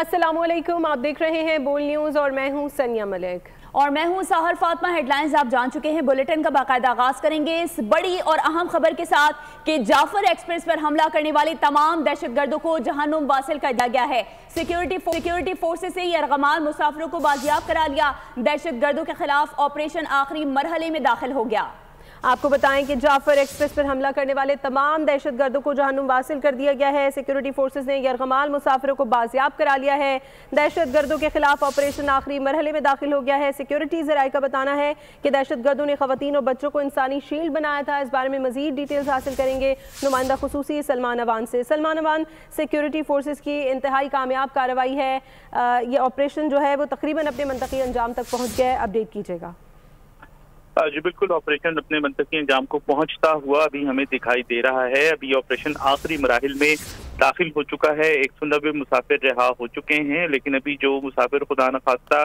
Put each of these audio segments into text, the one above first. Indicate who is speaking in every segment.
Speaker 1: अस्सलामुअलैकुम, आप देख रहे हैं बोल न्यूज़ और मैं हूं सनिया मलिक
Speaker 2: और मैं हूं साहर फातिमा। हेडलाइंस आप जान चुके हैं। बुलेटिन का बाकायदा आगाज करेंगे इस बड़ी और अहम खबर के साथ कि जाफर एक्सप्रेस पर हमला करने वाले तमाम दहशतगर्दों को जहन्नुम वासिल कर दिया गया है। सिक्योरिटी फोर्सेस से यरगमाल मुसाफिरों को बाजियाब करा लिया। दहशतगर्दों के खिलाफ ऑपरेशन आखिरी मरहले में दाखिल हो गया।
Speaker 1: आपको बताएं कि जाफर एक्सप्रेस पर हमला करने वाले तमाम दहशतगर्दों को जहन्नुम वासिल कर दिया गया है। सिक्योरिटी फोर्सेस ने यरगमाल मुसाफिरों को बाजियाब करा लिया है। दहशतगर्दों के खिलाफ ऑपरेशन आखिरी मरहले में दाखिल हो गया है। सिक्योरिटी ज़राए का बताना है कि दहशतगर्दों ने खवातीन और बच्चों को इंसानी शील्ड बनाया था। इस बारे में मजीद डिटेल्स हासिल करेंगे नुमाइंदा खुसूसी सलमान अवान से। सलमान अवान, सिक्योरिटी फोर्सेस की इंतहाई कामयाब कार्रवाई है, ये ऑपरेशन जो है वो तकरीबन अपने मंतकी अंजाम तक पहुँच गया है, अपडेट कीजिएगा।
Speaker 3: जी बिल्कुल, ऑपरेशन अपने मंतकी अंजाम को पहुंचता हुआ अभी हमें दिखाई दे रहा है। अभी ऑपरेशन आखिरी मराहिल में दाखिल हो चुका है। 190 मुसाफिर रिहा हो चुके हैं, लेकिन अभी जो मुसाफिर खुदा न खास्ता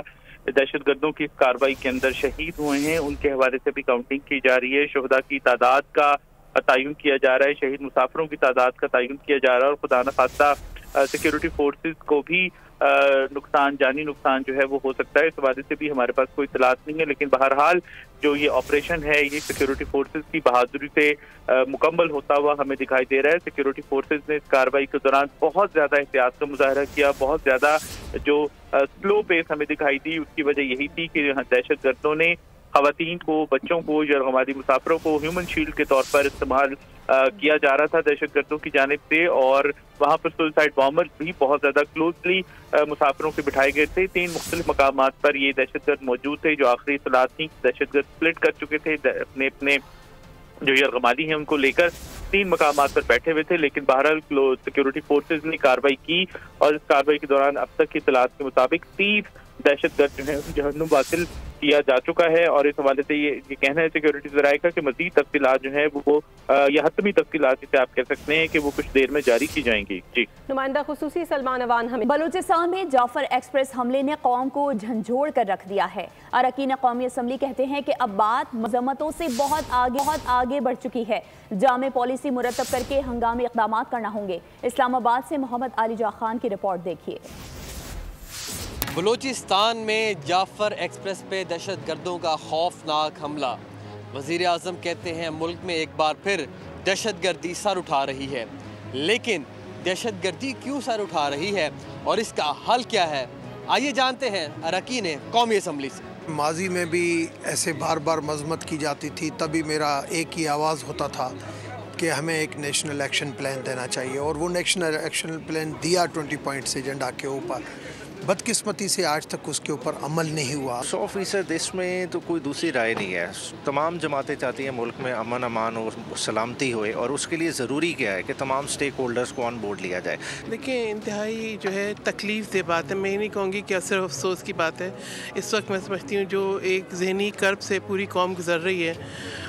Speaker 3: दहशतगर्दों की कार्रवाई के अंदर शहीद हुए हैं उनके हवाले से भी काउंटिंग की जा रही है। शुहदा की तादाद का तयन किया जा रहा है, शहीद मुसाफिरों की तादाद का तयन किया जा रहा है और खुदा न खास्ता सिक्योरिटी फोर्सेस को भी नुकसान, जानी नुकसान जो है वो हो सकता है। इस हवाले से भी हमारे पास कोई इत्तलात नहीं है, लेकिन बहरहाल जो ये ऑपरेशन है ये सिक्योरिटी फोर्सेस की बहादुरी से मुकम्मल होता हुआ हमें दिखाई दे रहा है। सिक्योरिटी फोर्सेस ने इस कार्रवाई के दौरान बहुत ज्यादा एहतियात का मुजाहरा किया। बहुत ज्यादा जो स्लो पेस हमें दिखाई दी उसकी वजह यही थी कि दहशतगर्दों ने खवातीन को, बच्चों को, यरगमाली मुसाफिरों को ह्यूमन शील्ड के तौर पर इस्तेमाल किया जा रहा था दहशतगर्दों की जानिब से, और वहाँ पर सुसाइड बॉम्बर्स भी बहुत ज्यादा क्लोजली मुसाफिरों के बिठाए गए थे। 3 मुख्तलिफ मकामात पर ये दहशतगर्द मौजूद थे। जो आखिरी इत्तलात थी, दहशतगर्द स्प्लिट कर चुके थे, अपने अपने जो यरगमाली हैं उनको लेकर 3 मकामात पर बैठे हुए थे, लेकिन बहरहाल सिक्योरिटी फोर्सेज ने कार्रवाई की और इस कार्रवाई के दौरान अब तक की इत्तलात के मुताबिक 30 दहशतगर्द जो है जहन्नुम वासिल किया जा चुका है। और इस हवाले से ये कहना है सिक्योरिटी ज़राए का कि मज़ीद तफसीलात जो है वो या हतमी तफसीलात जिसे आप कह सकते हैं कि वो कुछ देर में जारी की जाएंगी। जी,
Speaker 1: नुमाइंदा खुसूसी सलमान अवान। हमें
Speaker 2: बलूचिस्तान में जाफर एक्सप्रेस हमले ने कौम को झंझोड़ कर रख दिया है। अरकान कौमी असम्बली कहते हैं कि अब बात मजम्मतों से बहुत आगे बढ़ चुकी है। जामे पॉलिसी मुरतब करके हंगामी इक़दाम करना होंगे। इस्लामाबाद से मोहम्मद आलिजा खान की रिपोर्ट देखिए।
Speaker 4: बलूचिस्तान में जाफर एक्सप्रेस पे दहशतगर्दों का खौफनाक हमला। वज़ीर आज़म कहते हैं मुल्क में एक बार फिर दहशतगर्दी सर उठा रही है, लेकिन दहशतगर्दी क्यों सर उठा रही है और इसका हल क्या है, आइए जानते हैं अरकान कौमी असम्बली से।
Speaker 5: माजी में भी ऐसे बार बार मजम्मत की जाती थी, तभी मेरा एक ही आवाज़ होता था कि हमें एक नेशनल एक्शन प्लान देना चाहिए, और वो नेशनल एक्शन प्लान दिया 20 पॉइंट्स एजेंडा के ऊपर। बदकिस्मती से आज तक उसके ऊपर अमल नहीं हुआ।
Speaker 6: 100% इसमें तो कोई दूसरी राय नहीं है। तमाम जमातें चाहती हैं मुल्क में अमन अमान और सलामती होए, और उसके लिए ज़रूरी क्या है कि तमाम स्टेक होल्डर्स को ऑन बोर्ड लिया जाए।
Speaker 7: देखिए, इंतहाई जो है तकलीफ़ से बात है। मैं नहीं कहूँगी कि असर अफसोस की बात है। इस वक्त मैं समझती हूँ जो एक जहनी कर्ब से पूरी कौम गुजर रही है,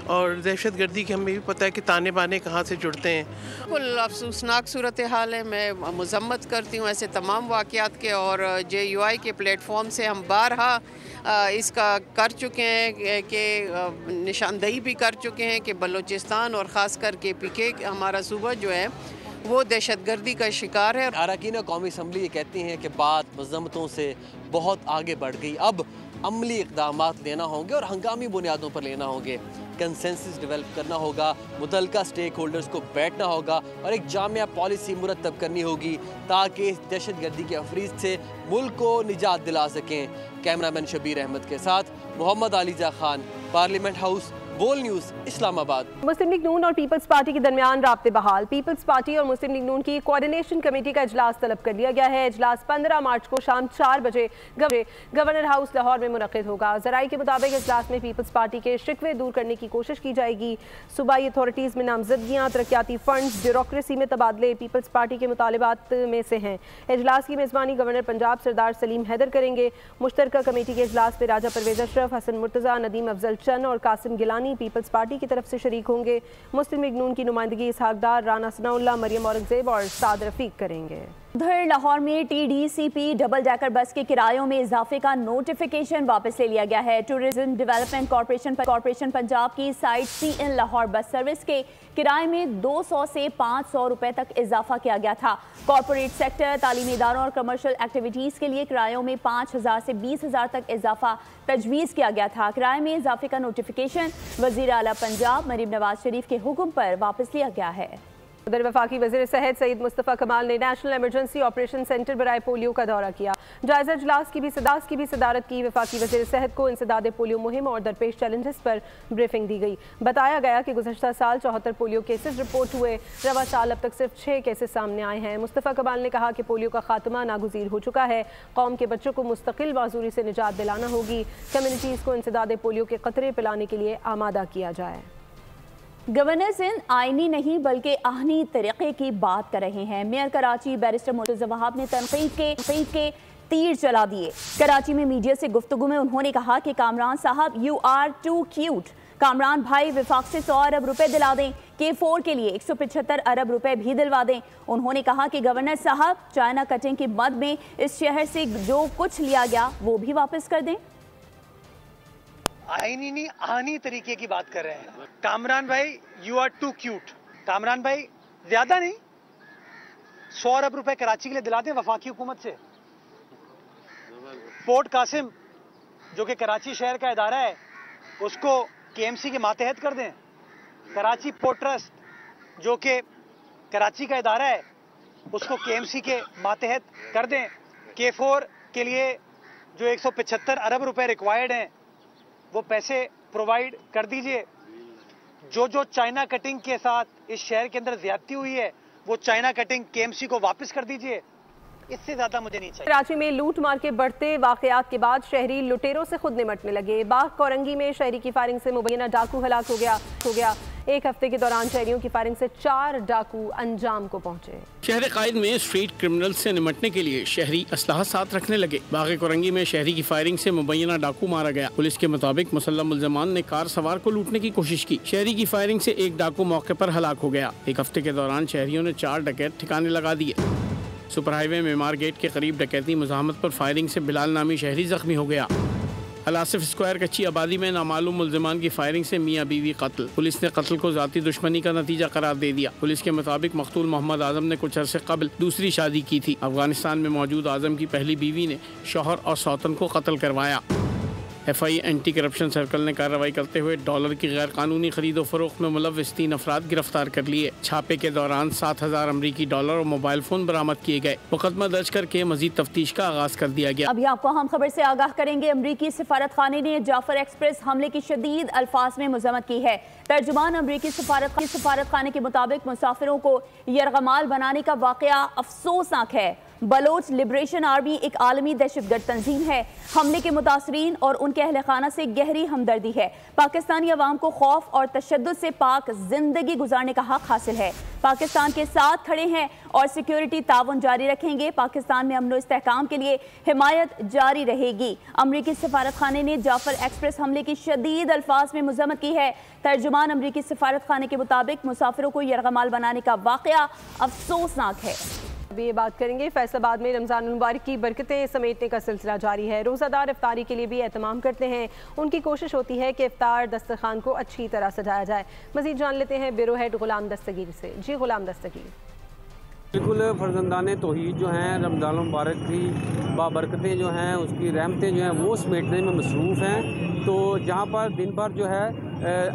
Speaker 7: और दहशतगर्दी की हमें भी पता है कि ताने बाने कहाँ से जुड़ते हैं।
Speaker 8: बिल्कुल अफसोसनाक सूरत हाल है। मैं मजम्मत करती हूँ ऐसे तमाम वाक़यात के, और JUI के प्लेटफॉर्म से हम बारहा इसका कर चुके हैं कि निशानदही भी कर चुके हैं कि बलूचिस्तान और ख़ास कर के PK हमारा सूबा जो है वो दहशतगर्दी का शिकार है।
Speaker 4: अरकान कौमी असम्बली ये कहती हैं कि बात मजम्मतों से बहुत आगे बढ़ गई, अब अमली इक़दाम लेना होंगे और हंगामी बुनियादों पर लेना होंगे। कंसेंसस डेवलप करना होगा, मुतल्लिका स्टेक होल्डर्स को बैठना होगा और एक जामिया पॉलिसी मुरतब करनी होगी ताकि इस दहशतगर्दी के अफरीज से मुल्क को निजात दिला सकें। कैमरामैन शबीर अहमद के साथ मोहम्मद आलिजा खान, पार्लियामेंट हाउस, बोल न्यूज़, इस्लामाबाद।
Speaker 1: मुस्लिम लीग नून और पीपल्स पार्टी के दरमियान राब्ते बहाल। पीपल्स पार्टी और मुस्लिम लीग नून की कोऑर्डिनेशन कमेटी का इजलास तलब कर लिया गया है। इजलास 15 मार्च को शाम 4 बजे गवर्नर हाउस लाहौर में मुनक़िद होगा। ज़राए के मुताबिक इजलास में पीपल्स पार्टी के शिकवे दूर करने की कोशिश की जाएगी। सूबाई अथॉरिटीज़ में नामजदगियाँ, तरक्याती फंड्स, ब्यूरोक्रेसी में तबादले पीपल्स पार्टी के मुतालबात में से हैं। इजलास की मेज़बानी गवर्नर पंजाब सरदार सलीम हैदर करेंगे। मुश्तरका कमेटी के इजलास में राजा परवेज़ अशरफ, हसन मुर्तज़ा, नदीम अफजल चंद और कासिम गिलानी पीपल्स पार्टी की तरफ से शरीक होंगे। मुस्लिम लीग नून की नुमाइंदगी इसहाक डार, राना सनाउल्लाह, मरियम औरंगजेब और साद रफीक करेंगे।
Speaker 2: उधर लाहौर में TDCP डबल डेकर बस के किरायों में इजाफे का नोटिफिकेशन वापस ले लिया गया है। टूरिज्म डेवलपमेंट कॉर्पोरेशन पंजाब की site CN Lahore bus service के किराए में 200 से 500 रुपए तक इजाफा किया गया था। कॉर्पोरेट सेक्टर, तालीमी इदारों और कमर्शियल एक्टिविटीज़ के लिए किरायों में 5,000 से 20,000 तक इजाफा तजवीज़ किया गया था। किराए में इजाफे का नोटिफिकेशन वज़ीर आला पंजाब मरीम नवाज शरीफ के हुक्म पर वापस लिया गया है।
Speaker 1: उधर वफाकी वज़ीर सेहत सईद मुस्तफ़ा कमाल ने नेशनल इमरजेंसी ऑपरेशन सेंटर बराए पोलियो का दौरा किया। जायजा इजलास की भी सदारत की। वफाकी वज़ीर सेहत को इंसदाद पोलियो मुहिम और दरपेश चैलेंजेस पर ब्रीफिंग दी गई। बताया गया कि गुज़श्ता साल 74 पोलियो केसेस रिपोर्ट हुए, रवा साल अब तक सिर्फ 6 केसेस सामने आए हैं। मुस्तफ़ा कमाल ने कहा कि पोलियो का खात्मा नागुज़ीर हो चुका है। कौम के बच्चों को मुस्तकिल माजूरी से निजात दिलाना होगी। कम्युनिटीज़ को इंसदाद पोलियो के कतरे पिलाने के लिए आमादा किया जाए।
Speaker 2: गवर्नर सिंध आईनी नहीं बल्कि आहनी तरीके की बात कर रहे हैं। मेयर कराची बैरिस्टर मुर्तज़ा वहाब ने तनकीद के तीर चला दिए। कराची में मीडिया से गुफ्तगू में उन्होंने कहा कि कामरान साहब you are too cute. Kamran भाई विफाक से 100 अरब रुपए दिला दें, K4 के लिए 175 अरब रुपए भी दिलवा दें। उन्होंने कहा कि गवर्नर साहब चाइना कटिंग की मद में इस शहर से जो कुछ लिया गया वो भी वापस कर दें।
Speaker 9: आईनी नहीं आहनी तरीके की बात कर रहे हैं। कामरान भाई you are too cute. Kamran भाई ज्यादा नहीं, 100 अरब रुपए कराची के लिए दिलाते हैं वफाकी हुकूमत से। पोर्ट कासिम जो कि कराची शहर का इदारा है उसको KMC के मातहत कर दें। कराची पोर्ट ट्रस्ट जो कि कराची का इदारा है उसको KMC के मातहत कर दें। K4 के लिए जो 175 अरब रुपए रिक्वायर्ड हैं वो पैसे प्रोवाइड कर दीजिए। जो चाइना कटिंग के साथ इस शहर के अंदर ज्यादती हुई है वो चाइना कटिंग KMC को वापस कर दीजिए। इससे ज्यादा मुझे नहीं चाहिए।
Speaker 1: कराची में लूट मार के बढ़ते वाकयात के बाद शहरी लुटेरों से खुद निमटने लगे। बाग कोरंगी में शहरी की फायरिंग से मुबैना डाकू हलाक हो गया। एक हफ्ते के दौरान शहरियों की फायरिंग से 4 डाकू अंजाम को पहुंचे।
Speaker 10: शहर कायद में स्ट्रीट क्रिमिनल से निमटने के लिए शहरी असलाह साथ रखने लगे। बाग कोरंगी में शहरी की फायरिंग से मुबैना डाकू मारा गया। पुलिस के मुताबिक मुसल्लम मुल्ज़मान ने कार सवार को लूटने की कोशिश की। शहरी की फायरिंग से एक डाकू मौके पर हलाक हो गया। एक हफ्ते के दौरान शहरियों ने 4 डकैत ठिकाने लगा दिए। सुपर हाईवे मेमार गेट के करीब डकैती मुज़ाहमत पर फायरिंग से बिलाल नामी शहरी जख्मी हो गया। अलासिफ स्क्वायर कच्ची आबादी में नामालूम मुल्ज़िमान की फायरिंग से मियाँ बीवी कत्ल। पुलिस ने कत्ल को ज़ाती दुश्मनी का नतीजा करार दे दिया। पुलिस के मुताबिक मकतूल मोहम्मद आज़म ने कुछ अरसे कबल दूसरी शादी की थी। अफगानिस्तान में मौजूद आज़म की पहली बीवी ने शौहर और सौतन को कत्ल करवाया। FI एंटी करप्शन सर्कल ने कार्रवाई करते हुए डॉलर की गैर कानूनी खरीदो फरोख्त में मुलव्वस 3 अफराद गिरफ्तार कर लिए। छापे के दौरान 7,000 अमरीकी डॉलर और मोबाइल फोन बरामद किए गए। मुकदमा दर्ज करके मजीद तफ्तीश का आगाज कर दिया गया।
Speaker 2: अभी आपको हम खबर से आगाह करेंगे। अमरीकी सफारत खाने ने जाफर एक्सप्रेस हमले की शदीद अल्फाज में मजम्मत की है। तर्जुमान अमरीकी सफारत खाने के मुताबिक मुसाफिरों को यरगमाल बनाने का वाकया अफसोसनाक है। बलोच लिबरेशन आर्मी एक आलमी दहशतगर्द तंजीम है। हमले के मुतासरीन और उनके अहल खाना से गहरी हमदर्दी है। पाकिस्तानी अवाम को खौफ और तशद्दुद से पाक जिंदगी गुजारने का हक हासिल है। पाकिस्तान के साथ खड़े हैं और सिक्योरिटी ताउन जारी रखेंगे। पाकिस्तान में अमन व इस्तेहकाम के लिए हिमायत जारी रहेगी। अमरीकी सफारत खाने ने जाफर एक्सप्रेस हमले की शदीद अल्फाज में मजम्मत की है। तर्जुमान अमरीकी सफारत खाने के मुताबिक मुसाफिरों को यरगमाल बनाने का वाकया अफसोसनाक है।
Speaker 1: अभी ये बात करेंगे फैसलाबाद में रमज़ान मुबारक की बरकतें समेटने का सिलसिला जारी है। रोज़ादार इफ्तारी के लिए भी एहतमाम करते हैं। उनकी कोशिश होती है कि इफ्तार दस्तरखान को अच्छी तरह सजाया जाए। मज़ीद जान लेते हैं ब्यूरो हेड गुलाम दस्तगीर से। जी गुलाम दस्तगीर।
Speaker 11: बिल्कुल फर्जंदान तौहीद जो हैं रमज़ान मुबारक की बाबरकतें जो हैं उसकी रहमतें जो हैं वो समेटने में मसरूफ़ हैं। तो जहाँ पर दिन भर जो है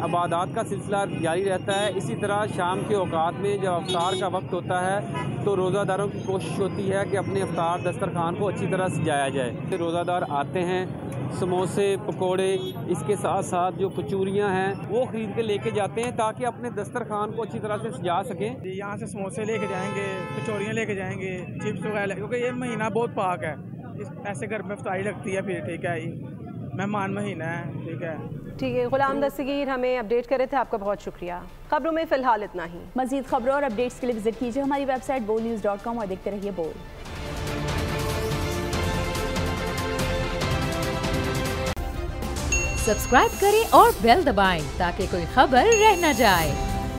Speaker 11: इबादत का सिलसिला जारी रहता है, इसी तरह शाम के औकात में जब अफ्तार का वक्त होता है तो रोज़ादारों की कोशिश होती है कि अपने अफ्तार दस्तरखान को अच्छी तरह सजाया जाए। रोज़ादार आते हैं, समोसे पकोड़े इसके साथ साथ जो कचूरियाँ हैं वो ख़रीद के लेके जाते हैं ताकि अपने दस्तरखान को अच्छी तरह से सजा सकें।
Speaker 12: यहाँ से समोसे लेके जाएंगे, कचौरियाँ लेके जाएंगे, चिप्स वगैरह, क्योंकि ये महीना बहुत पाक है। ऐसे घर में इफ्तारी लगती है, फिर ठीक है, मेहमान महीना है, ठीक है।
Speaker 1: ठीक है गुलाम दस्तगीर हमें अपडेट कर रहे थे, आपका बहुत शुक्रिया। खबरों में फिलहाल इतना ही।
Speaker 2: मजीद खबरों और अपडेट्स के लिए विजिट कीजिए हमारी वेबसाइट bolnews.com और देखते रहिए बोल।
Speaker 13: सब्सक्राइब करें और बेल दबाएं ताकि कोई खबर रह न जाए।